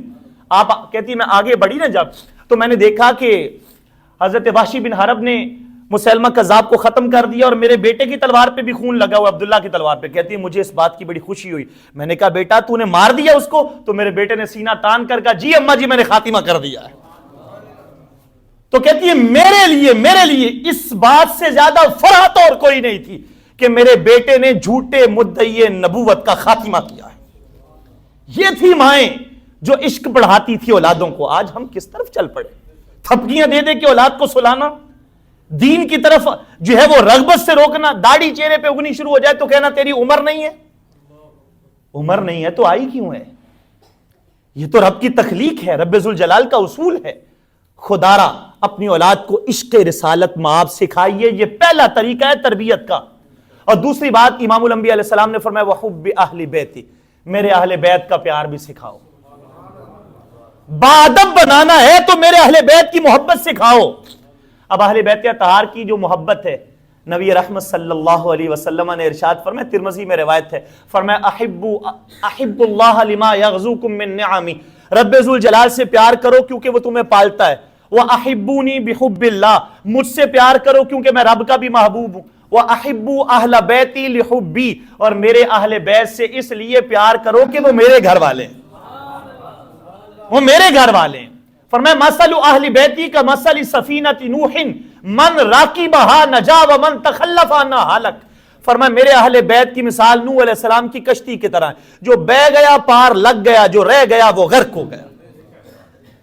آپ کہتی میں آگے بڑھی نہ جب تو میں نے دیکھا کہ حضرت وحشی بن حرب نے مسیلمہ کذاب کو ختم کر دیا اور میرے بیٹے کی تلوار پہ بھی خون لگا ہوا، عبداللہ کی تلوار پہ۔ کہتی ہے مجھے اس بات کی بڑی خوشی ہوئی، میں نے کہا بیٹا تو نے مار دیا اس کو؟ تو میرے بیٹے نے سینہ تان کر کہا جی اماں جی میں نے خاتمہ کر دیا ہے۔ تو کہتی ہے میرے لیے اس بات سے زیادہ فرحت اور کوئی نہیں تھی کہ میرے بیٹے نے جھوٹے مدعی نبوت کا خاتمہ کیا ہے۔ یہ تھی مائیں جو عشق بڑھاتی تھی اولادوں کو۔ آج ہم کس طرف چل پڑے، تھپکیاں دے دے کے اولاد کو سلانا، دین کی طرف جو ہے وہ رغبت سے روکنا، داڑھی چہرے پہ اگنی شروع ہو جائے تو کہنا تیری عمر نہیں ہے۔ عمر نہیں ہے تو آئی کیوں ہے؟ یہ تو رب کی تخلیق ہے، رب ذوالجلال کا اصول ہے۔ خدا را اپنی اولاد کو عشق رسالت مآب سکھائیے، یہ پہلا طریقہ ہے تربیت کا۔ اور دوسری بات امام الانبیاء علیہ السلام نے فرمایا وحب اہل بیتی، میرے اہل بیت کا پیار بھی سکھاؤ۔ باادب بنانا ہے تو میرے اہل بیت کی محبت سکھاؤ۔ اب اہل بیت اطہار کی جو محبت ہے، نبی رحمت صلی اللہ علیہ وسلم نے ارشاد فرمایا، ترمذی میں روایت ہے، فرمایا احب اللہ لما یغزوکم من نعمی، رب ذوالجلال سے پیار کرو کیونکہ وہ تمہیں پالتا ہے۔ وَأَحِبُّونِي بِحُبِّ اللَّهِ، مجھ سے پیار کرو کیونکہ میں رب کا بھی محبوب ہوں۔ وَأَحِبُّوا أَهْلَ بَيْتِي لِحُبِّي، اور میرے اہل بیت سے اس لیے پیار کرو کہ وہ میرے گھر والے ہیں، وہ میرے گھر والے ہیں۔ فرمایا مَثَلُ أَهْلِ بَيْتِي كَمَثَلِ سَفِينَةِ نُوحٍ مَنْ رَكِبَهَا نَجَا وَمَنْ تَخَلَّفَ عَنْهَا هَلَكَ۔ فرمایا میرے اہل بیت کی مثال نوح علیہ السلام کی کشتی کی طرح ہے، جو بہ گیا پار لگ گیا، جو رہ گیا وہ غرق ہو گیا۔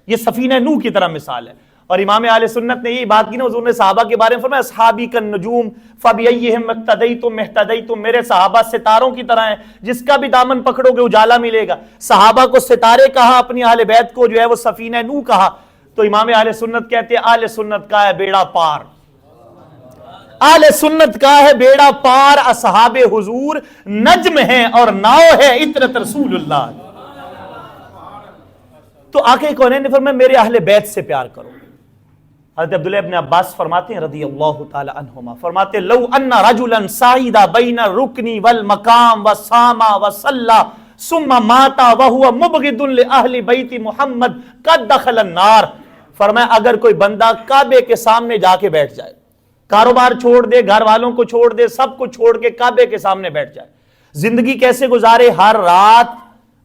یہ سفینہ نوح کی طرح مثال ہے۔ اور امام اہل سنت نے یہی بات کی نا، حضور نے صحابہ کے بارے میں فرمایا اصحابی کالنجوم فبأیہم اقتدیتم اہتدیتم، میرے صحابہ ستاروں کی طرح ہیں، جس کا بھی دامن پکڑو گے اجالا ملے گا۔ صحابہ کو ستارے کہا، اپنی اہل بیت کو جو ہے وہ سفینہ نوح کہا۔ تو امام اہل سنت کہتے ہیں اہل سنت کا ہے بیڑا پار، اہل سنت کا ہے بیڑا پار، اصحاب حضور نجم ہیں اور ناؤ ہے عطرت رسول اللہ۔ تو آقا کونین نے فرمایا میرے اہل بیت سے پیار کرو۔ حضرت عبداللہ ابن عباس فرماتے ہیں رضی اللہ تعالی عنہما، فرماتے ہیں لو ان رجلا سعید بین الرکن والمقام وصام وصلی ثم مات وهو مبغض لأہل بیت محمد قد دخل النار۔ فرمایا اگر کوئی بندہ کعبے کے سامنے جا کے بیٹھ جائے، کاروبار چھوڑ دے، گھر والوں کو چھوڑ دے، سب کو چھوڑ کے کعبے کے سامنے بیٹھ جائے، زندگی کیسے گزارے؟ ہر رات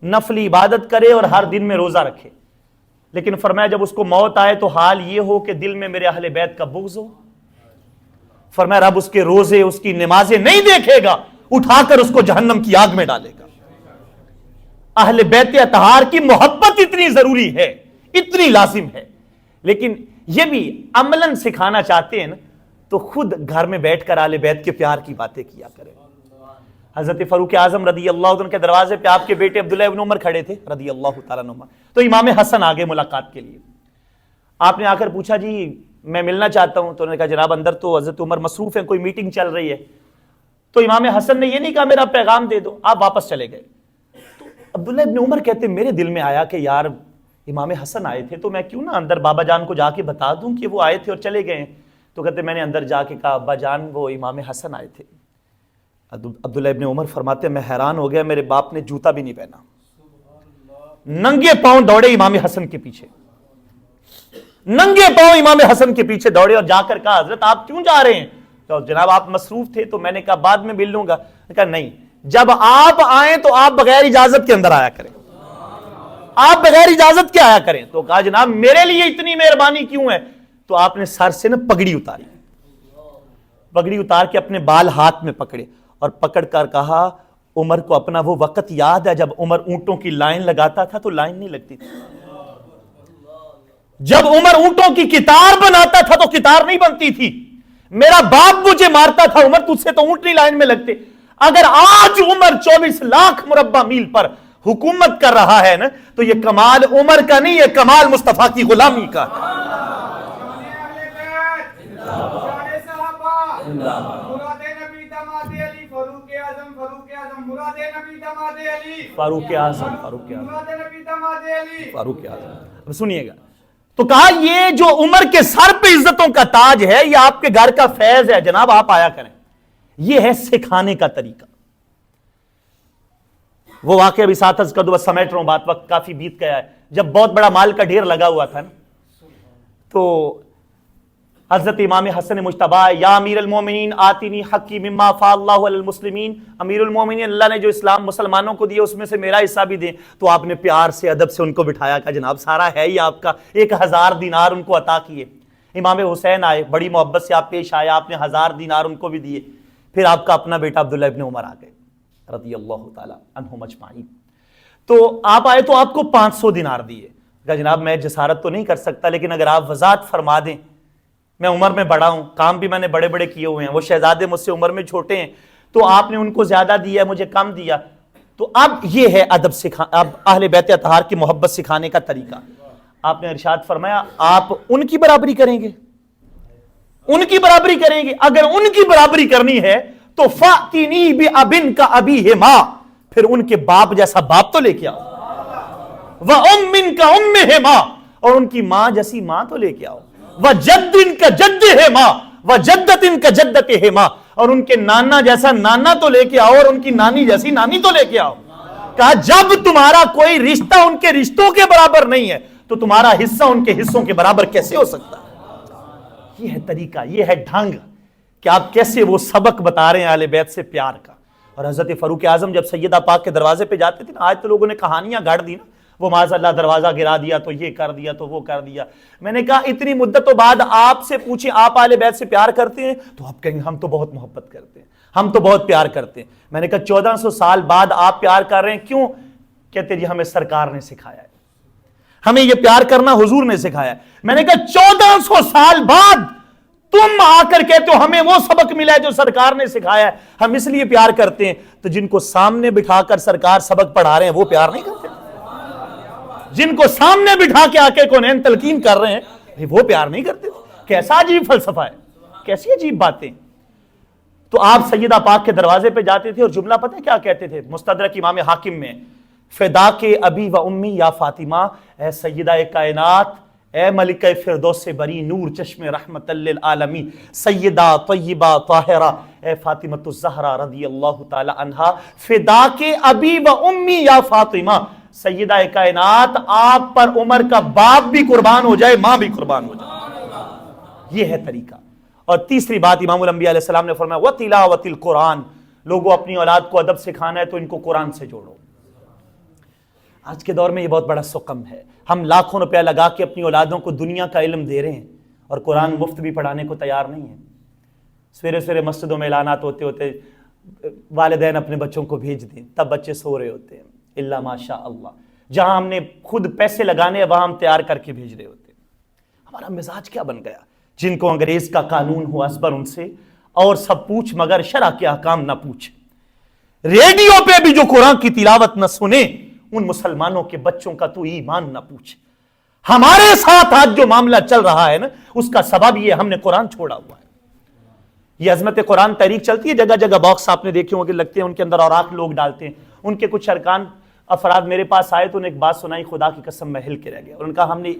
نفلی عبادت کرے اور ہر دن میں روزہ رکھے، لیکن فرمایا جب اس کو موت آئے تو حال یہ ہو کہ دل میں میرے اہل بیت کا بغض ہو۔ فرمایا رب اس کے روزے، اس کی نمازیں نہیں دیکھے گا، اٹھا کر اس کو جہنم کی آگ میں ڈالے گا۔ اہل بیت اطہار کی محبت اتنی ضروری ہے، اتنی لازم ہے، لیکن یہ بھی عملاً سکھانا چاہتے ہیں نا تو خود گھر میں بیٹھ کر اہل بیت کے پیار کی باتیں کیا کریں۔ حضرت فاروق اعظم رضی اللہ عنہ کے دروازے پہ آپ کے بیٹے عبداللہ ابن عمر کھڑے تھے رضی اللہ تعالیٰ عنہ، تو امام حسن آگے ملاقات کے لیے۔ آپ نے آ کر پوچھا جی میں ملنا چاہتا ہوں، تو انہوں نے کہا جناب اندر تو حضرت عمر مصروف ہیں، کوئی میٹنگ چل رہی ہے۔ تو امام حسن نے یہ نہیں کہا میرا پیغام دے دو، آپ واپس چلے گئے۔ تو عبداللہ ابن عمر کہتے میرے دل میں آیا کہ یار امام حسن آئے تھے تو میں کیوں نہ اندر بابا جان کو جا کے بتا دوں کہ وہ آئے تھے اور چلے گئے۔ تو کہتے میں نے اندر جا کے کہا ابا جان وہ امام حسن آئے تھے۔ عبداللہ ابن عمر فرماتے ہیں میں حیران ہو گیا، میرے باپ نے جوتا بھی نہیں پہنا، ننگے پاؤں دوڑے امام حسن کے پیچھے، ننگے پاؤں امام حسن کے پیچھے دوڑے اور جا کر کہا حضرت آپ کیوں جا رہے ہیں؟ تو جناب آپ مصروف تھے۔ تو میں نے کہا بعد میں مل لوں گا۔ کہا نہیں، جب آپ آئیں تو آپ بغیر اجازت کے اندر آیا کریں، آپ بغیر اجازت کے آیا کریں۔ تو کہا جناب میرے لیے اتنی مہربانی کیوں ہے؟ تو آپ نے سر سے نا پگڑی اتاری، پگڑی اتار کے اپنے بال ہاتھ میں پکڑے اور پکڑ کر کہا عمر کو اپنا وہ وقت یاد ہے جب عمر اونٹوں کی لائن لگاتا تھا تو لائن نہیں لگتی تھی، جب عمر اونٹوں کی کتار بناتا تھا تو کتار نہیں بنتی تھی، میرا باپ مجھے مارتا تھا عمر تجھ سے تو اونٹ نہیں لائن میں لگتے۔ اگر آج عمر 24 لاکھ مربع میل پر حکومت کر رہا ہے نا تو یہ کمال عمر کا نہیں، یہ کمال مصطفیٰ کی غلامی کا ہے۔ فاروق اعظم سنیے گا، تو کہا یہ جو عمر کے سر پہ عزتوں کا تاج ہے یہ آپ کے گھر کا فیض ہے، جناب آپ آیا کریں۔ یہ ہے سکھانے کا طریقہ۔ وہ واقعہ ابھی ساتھ کر دو، بس سمیٹ رہا ہوں بات، وقت کافی بیت گیا ہے۔ جب بہت بڑا مال کا ڈھیر لگا ہوا تھا نا، تو حضرت امام حسن مجتبی یا امیر المومنین آتینی حقی مما فا اللہ علی المسلمین، امیر المومنین اللہ نے جو اسلام مسلمانوں کو دیے اس میں سے میرا حصہ بھی دیں۔ تو آپ نے پیار سے ادب سے ان کو بٹھایا، کہا جناب سارا ہے ہی آپ کا، 1000 دینار ان کو عطا کیے۔ امام حسین آئے، بڑی محبت سے آپ پیش آئے، آپ نے 1000 دینار ان کو بھی دیے۔ پھر آپ کا اپنا بیٹا عبداللہ ابن عمر آ گئے رضی اللہ تعالی عنہم اجمعین، تو آپ آئے تو آپ کو 500 دینار دیے۔ کہا جناب میں جسارت تو نہیں کر سکتا، لیکن اگر آپ وضاحت فرما دیں، میں عمر میں بڑا ہوں، کام بھی میں نے بڑے بڑے کیے ہوئے ہیں، وہ شہزادے مجھ سے عمر میں چھوٹے ہیں، تو آپ نے ان کو زیادہ دیا مجھے کم دیا۔ تو اب یہ ہے ادب اب اہل بیت اطہار کی محبت سکھانے کا طریقہ۔ آپ نے ارشاد فرمایا آپ ان کی برابری کریں گے، ان کی برابری کریں گے، اگر ان کی برابری کرنی ہے تو فَأْتِنِي بِأَبٍ كَأَبِيهِمَا، پھر ان کے باپ جیسا باپ تو لے کے آؤ، وَأُمٍّ كَأُمِّهِمَا، اور ان کی ماں جیسی ماں تو لے کے آؤ، وَجَدٍّ كَجَدِّهِمَا وَجَدَّةٍ كَجَدَّتِهِمَا، اور ان کے نانا جیسا نانا تو لے کے آؤ، اور ان کی نانی جیسی نانی تو لے کے آؤ۔ کہا جب تمہارا کوئی رشتہ ان کے رشتوں کے برابر نہیں ہے تو تمہارا حصہ ان کے حصوں کے برابر کیسے ہو سکتا ہے؟ یہ ہے طریقہ، یہ ہے ڈھنگ کہ آپ کیسے وہ سبق بتا رہے ہیں اہل بیت سے پیار کا۔ اور حضرت فاروق اعظم جب سیدہ پاک کے دروازے پہ جاتے تھے نا، آج تو لوگوں نے کہانیاں گاڑ دی نا، وہ معاذ اللہ دروازہ گرا دیا تو یہ کر دیا تو وہ کر دیا۔ میں نے کہا اتنی مدتوں بعد آپ سے پوچھیں آپ اہل بیت سے پیار کرتے ہیں تو آپ کہیں ہم تو بہت محبت کرتے ہیں، ہم تو بہت پیار کرتے ہیں۔ میں نے کہا 1400 سال بعد آپ پیار کر رہے ہیں، کیوں؟ کہتے جی ہمیں سرکار نے سکھایا ہے، ہمیں یہ پیار کرنا حضور نے سکھایا ہے۔ میں نے کہا 1400 سال بعد تم آ کر کہتے ہو ہمیں وہ سبق ملا ہے جو سرکار نے سکھایا ہے، ہم اس لیے پیار کرتے ہیں، تو جن کو سامنے بٹھا کر سرکار سبق پڑھا رہے ہیں وہ پیار نہیں کرتے؟ جن کو سامنے بٹھا کے آ کے کونین تلقین کر رہے ہیں وہ پیار نہیں کرتے؟ کیسا عجیب فلسفہ ہے، کیسی عجیب باتیں۔ تو آپ سیدہ پاک کے دروازے پہ جاتے تھے اور جملہ پتہ کیا کہتے تھے؟ مستدرک امام حاکم میں، فدا کے ابی و امی یا فاطمہ، اے سیدہ کائنات، اے ملکہ فردوس بری نور چشم رحمت للعالمین، سیدہ طیبہ طاہرہ، اے فاطمہ الزہرا رضی اللہ تعالی عنہا، فدا کے ابی و امی یا فاطمہ، سیدہ کائنات آپ پر عمر کا باپ بھی قربان ہو جائے، ماں بھی قربان ہو جائے۔ یہ ہے طریقہ۔ اور تیسری بات امام الانبیاء علیہ السلام نے فرمایا وَتِلَاوَتِ الْقُرْآنِ، لوگوں اپنی اولاد کو ادب سکھانا ہے تو ان کو قرآن سے جوڑو۔ آج کے دور میں یہ بہت بڑا سقم ہے، ہم لاکھوں روپیہ لگا کے اپنی اولادوں کو دنیا کا علم دے رہے ہیں اور قرآن مفت بھی پڑھانے کو تیار نہیں ہے۔ سویرے سویرے مسجدوں میں اعلانات ہوتے ہوتے والدین اپنے بچوں کو بھیج دیں، تب بچے سو رہے ہوتے ہیں، الا ماشاء اللہ۔ جہاں ہم نے خود پیسے لگانے وہاں ہم تیار کر کے بھیج رہے ہوتے ہیں۔ ہمارا مزاج کیا بن گیا؟ جن کو انگریز کا قانون ہو ازبر ان سے، اور سب پوچھ مگر شرع کے احکام نہ پوچھ۔ ریڈیو پہ بھی جو قرآن کی تلاوت نہ سنے ان مسلمانوں کے بچوں کا تو ایمان نہ پوچھ۔ ہمارے ساتھ آج جو معاملہ چل رہا ہے نا، اس کا سبب یہ ہم نے قرآن چھوڑا ہوا ہے۔ یہ عظمت قرآن تحریک چلتی ہے، جگہ جگہ باکس آپ نے دیکھے ہوں گے لگتے ہیں، ان کے اندر اوراق لوگ ڈالتے ہیں۔ ان کے کچھ ارکان افراد میرے پاس آئے تو انہیں ایک بات سنائی، خدا کی قسم میں ہل کے رہ گیا۔ اور ان کا ہم نے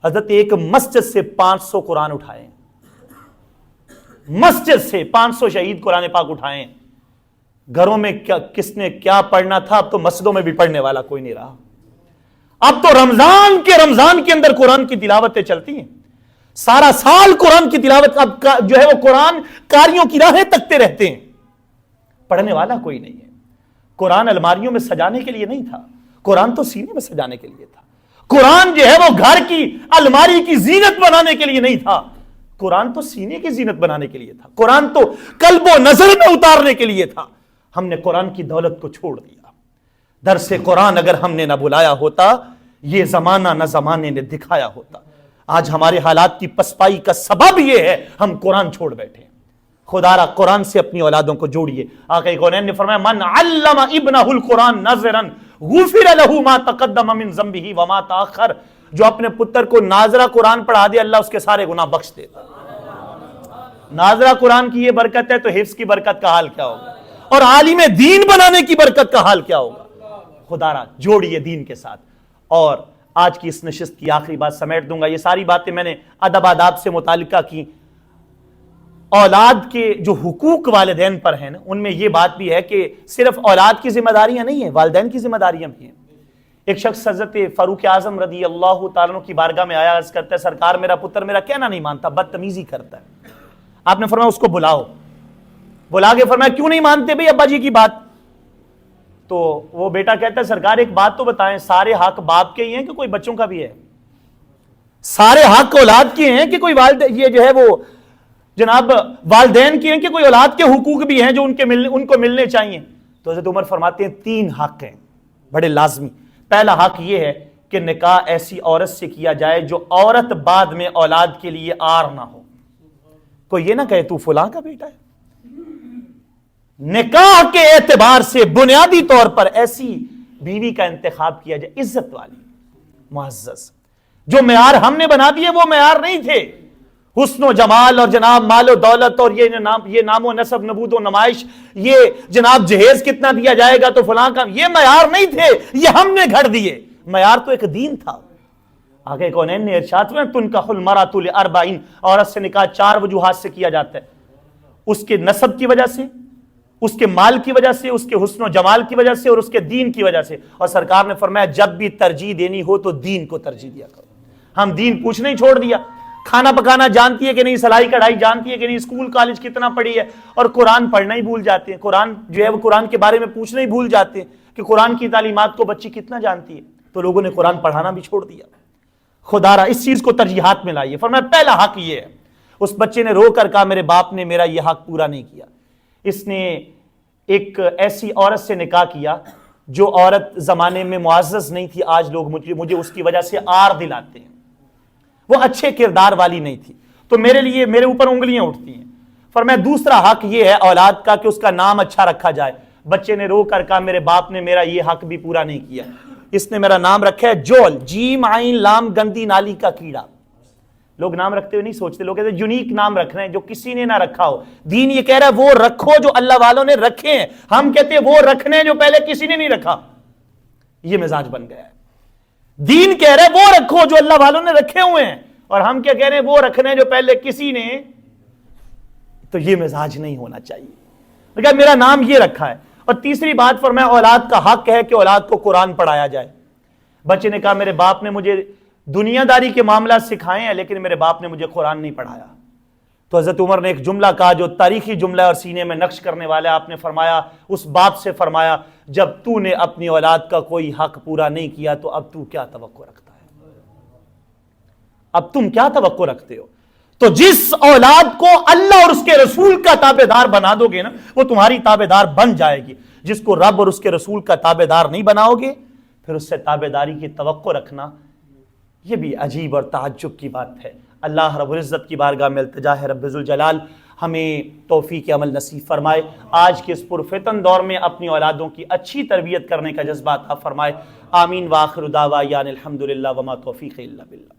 حضرت ایک مسجد سے 500 قرآن اٹھائے ہیں، مسجد سے 500 شہید قرآن پاک اٹھائے ہیں۔ گھروں میں کس نے کیا پڑھنا تھا اب تو مسجدوں میں بھی پڑھنے والا کوئی نہیں رہا۔ اب تو رمضان کے اندر قرآن کی تلاوتیں چلتی ہیں، سارا سال قرآن کی تلاوت اب جو ہے وہ قرآن کاریوں کی راہیں تکتے رہتے ہیں، پڑھنے والا کوئی نہیں ہے۔ قرآن الماریوں میں سجانے کے لیے نہیں تھا، قرآن تو سینے میں سجانے کے لیے تھا۔ قرآن جو ہے وہ گھر کی الماری کی زینت بنانے کے لیے نہیں تھا، قرآن تو سینے کی زینت بنانے کے لیے تھا، قرآن تو قلب و نظر میں اتارنے کے لیے تھا۔ ہم نے قرآن کی دولت کو چھوڑ دیا۔ درس قرآن اگر ہم نے نہ بلایا ہوتا، یہ زمانہ نہ زمانے نے دکھایا ہوتا۔ آج ہمارے حالات کی پسپائی کا سبب یہ ہے ہم قرآن چھوڑ بیٹھے۔ خدا را قرآن سے اپنی اولادوں کو جوڑیے. آقا کونین نے فرمایا من علم ابنہ القرآن ناظرا غفر لہ ما تقدم من ذنبہ وما تاخر. جو اپنے پتر کو ناظرہ قرآن پڑھا دے اللہ اس کے سارے گناہ بخش دیتا. ناظرہ قرآن کی یہ برکت ہے تو حفظ کی برکت کا حال کیا ہوگا, اور عالم دین بنانے کی برکت کا حال کیا ہوگا. خدا را جوڑیے دین کے ساتھ. اور آج کی اس نشست کی آخری بات سمیٹ دوں گا. یہ ساری باتیں میں نے ادب آداب سے متعلقہ کی. اولاد کے جو حقوق والدین پر ہیں ان میں یہ بات بھی ہے کہ صرف اولاد کی ذمہ داریاں نہیں ہیں, والدین کی ذمہ داریاں بھی ہیں. ایک شخص حضرت فاروق اعظم رضی اللہ تعالیٰ عنہ کی بارگاہ میں آیا, عرض کرتا ہے سرکار میرا پتر میرا کہنا نہیں مانتا, بدتمیزی کرتا ہے. آپ نے فرمایا اس کو بلاؤ. بلا کے فرمایا کیوں نہیں مانتے بھئی ابا جی کی بات؟ تو وہ بیٹا کہتا ہے سرکار ایک بات تو بتائیں, سارے حق باپ کے ہی ہیں کہ کوئی بچوں کا بھی ہے؟ سارے حق اولاد کے ہیں کہ کوئی یہ جو ہے وہ جناب والدین کے ہیں کہ کوئی اولاد کے حقوق بھی ہیں جو ان کو ملنے چاہیے؟ تو حضرت عمر فرماتے ہیں 3 حق ہیں بڑے لازمی. پہلا حق یہ ہے کہ نکاح ایسی عورت سے کیا جائے جو عورت بعد میں اولاد کے لیے آر نہ ہو. کوئی یہ نہ کہے تو فلاں کا بیٹا ہے. نکاح کے اعتبار سے بنیادی طور پر ایسی بیوی کا انتخاب کیا جائے عزت والی, معزز. جو معیار ہم نے بنا دیے وہ معیار نہیں تھے. حسن و جمال اور جناب مال و دولت اور یہ نام و نسب نبود و نمائش, یہ جناب جہیز کتنا دیا جائے گا تو فلاں کا, یہ معیار نہیں تھے, یہ ہم نے گھڑ دیے. معیار تو ایک دین تھا. آگے کونین نے ارشاد میں تنکح المرأۃ لاربعین, عورت سے نکاح 4 وجوہات سے کیا جاتا ہے. اس کے نسب کی وجہ سے, اس کے مال کی وجہ سے, اس کے حسن و جمال کی وجہ سے, اور اس کے دین کی وجہ سے. اور سرکار نے فرمایا جب بھی ترجیح دینی ہو تو دین کو ترجیح دیا کرو. ہم دین پوچھنا ہی چھوڑ دیا. کھانا پکانا جانتی ہے کہ نہیں, سلائی کڑھائی جانتی ہے کہ نہیں, اسکول کالج کتنا پڑھی ہے, اور قرآن پڑھنا ہی بھول جاتے ہیں. قرآن جو ہے وہ قرآن کے بارے میں پوچھنا ہی بھول جاتے ہیں کہ قرآن کی تعلیمات کو بچی کتنا جانتی ہے. تو لوگوں نے قرآن پڑھانا بھی چھوڑ دیا. خدا را اس چیز کو ترجیحات میں لائیے. فرمایا پہلا حق یہ ہے. اس بچے نے رو کر کہا میرے باپ نے میرا یہ حق پورا نہیں کیا. اس نے ایک ایسی عورت سے نکاح کیا جو عورت زمانے میں معزز نہیں تھی. آج لوگ مجھے اس کی وجہ سے آر دلاتے ہیں. وہ اچھے کردار والی نہیں تھی تو میرے اوپر انگلیاں اٹھتی ہیں. فرمایا دوسرا حق یہ ہے اولاد کا کہ اس کا نام اچھا رکھا جائے. بچے نے رو کر کہا میرے باپ نے میرا یہ حق بھی پورا نہیں کیا. اس نے میرا نام رکھا ہے جول, جیم عین لام گندی نالی کا کیڑا. لوگ نام رکھتے ہوئے نہیں سوچتے, لوگ کہتے ہیں یونیک نام رکھ رہے ہیں جو کسی نے نہ رکھا ہو. دین یہ کہہ رہا ہے وہ رکھو جو اللہ والوں نے رکھے ہیں. ہم کہتے ہیں وہ رکھنے جو پہلے کسی نے نہیں رکھا. یہ مزاج بن گیا ہے. دین کہہ رہے وہ رکھو جو اللہ والوں نے رکھے ہوئے ہیں, اور ہم کیا کہہ رہے ہیں وہ رکھنے جو پہلے کسی نے. تو یہ مزاج نہیں ہونا چاہیے. لیکن میرا نام یہ رکھا ہے. اور تیسری بات فرمایا اولاد کا حق ہے کہ اولاد کو قرآن پڑھایا جائے. بچے نے کہا میرے باپ نے مجھے دنیا داری کے معاملات سکھائے ہیں لیکن میرے باپ نے مجھے قرآن نہیں پڑھایا. تو حضرت عمر نے ایک جملہ کہا جو تاریخی جملہ اور سینے میں نقش کرنے والا ہے. آپ نے فرمایا اس باپ سے فرمایا جب تو نے اپنی اولاد کا کوئی حق پورا نہیں کیا تو اب تو کیا توقع رکھتا ہے, اب تم کیا توقع رکھتے ہو؟ تو جس اولاد کو اللہ اور اس کے رسول کا تابع دار بنا دو گے نا وہ تمہاری تابع دار بن جائے گی. جس کو رب اور اس کے رسول کا تابع دار نہیں بناؤ گے پھر اس سے تابع داری کی توقع رکھنا یہ بھی عجیب اور تعجب کی بات ہے. اللہ رب العزت کی بارگاہ میں التجا ہے رب ذوالجلال ہمیں توفیق عمل نصیب فرمائے. آج کے اس پرفتن دور میں اپنی اولادوں کی اچھی تربیت کرنے کا جذبہ عطا فرمائے. آمین. وآخر دعوانا الحمدللہ وما توفیق الا باللہ.